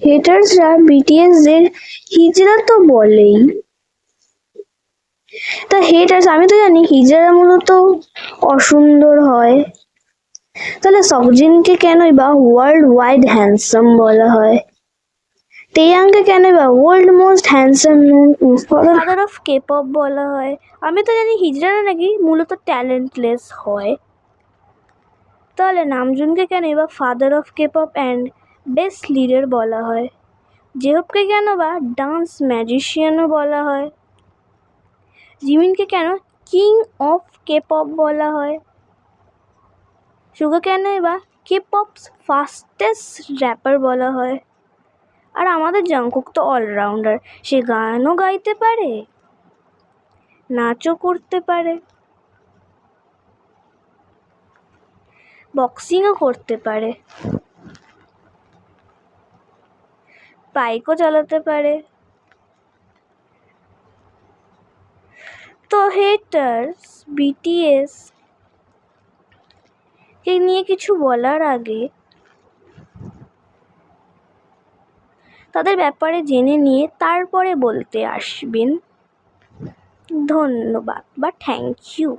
হেটার্সরা বিটিএসদের হিজড়া তো বলেই। তা হেটার্স, আমি তো জানি হিজড়া মূলত অসুন্দর হয়, তাহলে সকজিনকে কেনই বা ওয়ার্ল্ড ওয়াইড হ্যান্ডসাম বলা হয়? টেয়াংকে কেনই বা world most handsome father of K pop বলা হয়? আমি তো জানি হিজড়ারা নাকি মূলত ট্যালেন্টলেস হয়। তাহলে নামজুনকে কেনই বা father of K pop and best leader বলা হয়? জেহবকে কেন বা ডান্স ম্যাজিশিয়ানও বলা হয়? জিমিনকে কেন কিং অফ কে পপ বলা হয়? সুগা কেনই বা কে পপস ফাস্টেস্ট র্যাপার বলা হয়? আর আমাদের জাংকুক তো অলরাউন্ডার, সে গানও গাইতে পারে, নাচও করতে পারে, বক্সিংও করতে পারে, বাইকও চালাতে পারে। তো হেটার্স বিটিএস কে নিয়ে কিছু বলার আগে তাদের ব্যাপারে জেনে নিয়ে তারপরে বলতে আসবেন। ধন্যবাদ বা থ্যাংক ইউ।